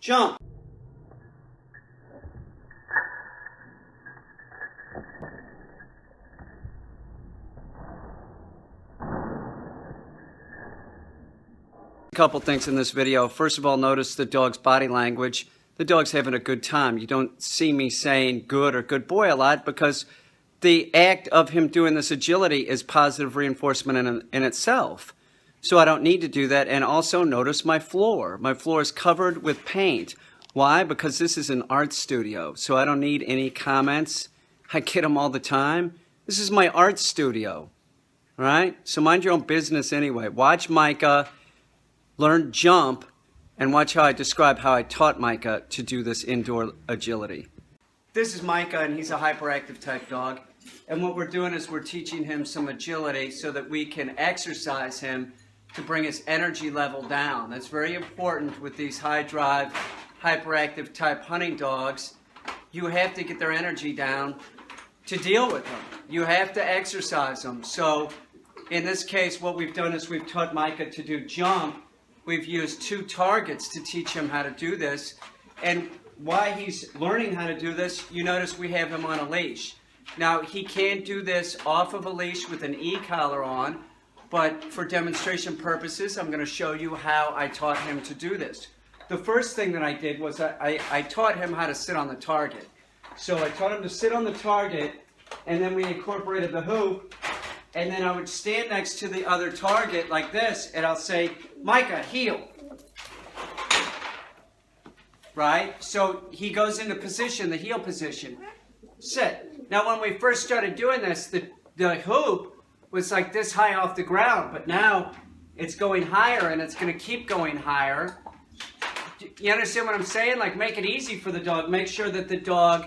Jump. A couple things in this video. First of all, notice the dog's body language. The dog's having a good time. You don't see me saying good or good boy a lot because the act of him doing this agility is positive reinforcement in itself. So I don't need to do that. And also notice my floor. My floor is covered with paint. Why? Because this is an art studio. So I don't need any comments. I get them all the time. This is my art studio. All right? So mind your own business anyway. Watch Micah learn jump and watch how I describe how I taught Micah to do this indoor agility. This is Micah, and he's a hyperactive type dog. And what we're doing is we're teaching him some agility so that we can exercise him to bring his energy level down. That's very important with these high drive, hyperactive type hunting dogs. You have to get their energy down to deal with them. You have to exercise them. So in this case, what we've done is we've taught Micah to do jump. We've used 2 targets to teach him how to do this. And while he's learning how to do this, you notice we have him on a leash. Now, he can do this off of a leash with an e-collar on, but for demonstration purposes, I'm going to show you how I taught him to do this. The first thing that I did was I taught him how to sit on the target. So I taught him to sit on the target, and then we incorporated the hoop, and then I would stand next to the other target like this, and I'll say, Micah, heel. Right? So he goes into position, the heel position. Sit. Now when we first started doing this, the hoop was like this high off the ground, but now it's going higher, and it's going to keep going higher. You understand what I'm saying? Like, make it easy for the dog. Make sure that the dog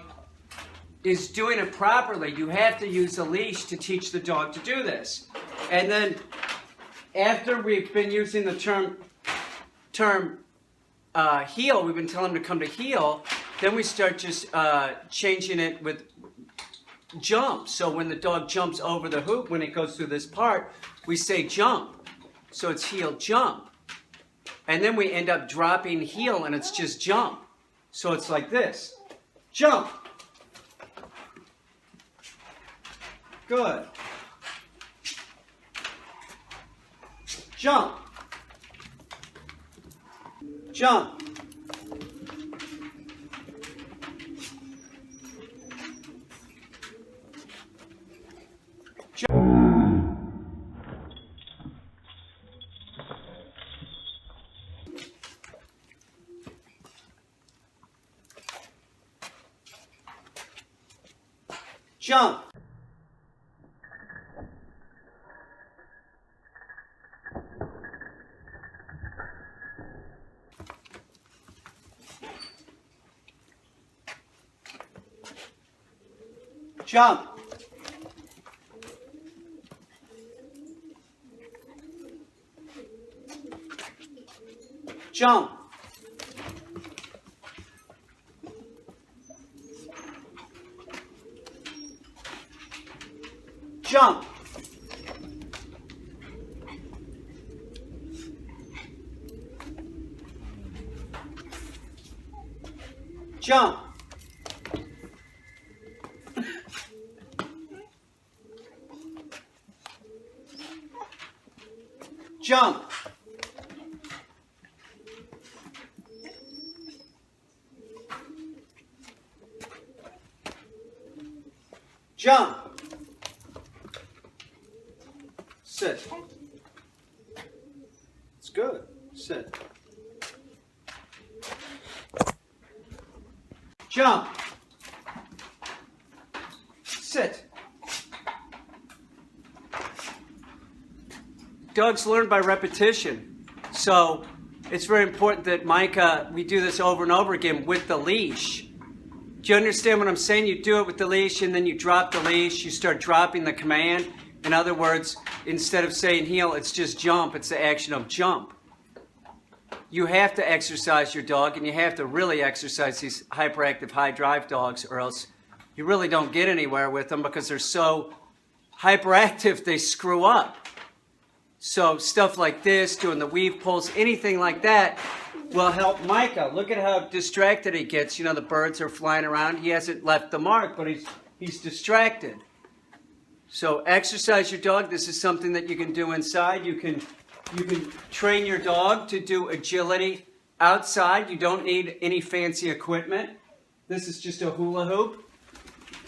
is doing it properly. You have to use a leash to teach the dog to do this. And then after we've been using the term heel, we've been telling him to come to heel, then we start just changing it with jump. So when the dog jumps over the hoop, when it goes through this part, we say jump. So it's heel, jump. And then we end up dropping heel, and it's just jump. So it's like this. Jump. Good. Jump. Jump. Jump. Jump. Jump. Jump. Jump. Jump. Jump. Sit. It's good. Sit. Jump. Sit. Dogs learn by repetition. So it's very important that Micah, we do this over and over again with the leash. Do you understand what I'm saying? You do it with the leash, and then you drop the leash. You start dropping the command. In other words, instead of saying heel, it's just jump. It's the action of jump. You have to exercise your dog, and you have to really exercise these hyperactive, high-drive dogs, or else you really don't get anywhere with them because they're so hyperactive they screw up. So stuff like this, doing the weave pulls, anything like that, will help Micah. Look at how distracted he gets. You know, the birds are flying around. He hasn't left the mark, but he's distracted. So exercise your dog. This is something that you can do inside. You can train your dog to do agility outside. You don't need any fancy equipment. This is just a hula hoop,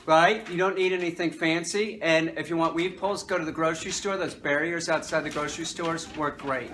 right? You don't need anything fancy. And if you want weave poles, go to the grocery store. Those barriers outside the grocery stores work great.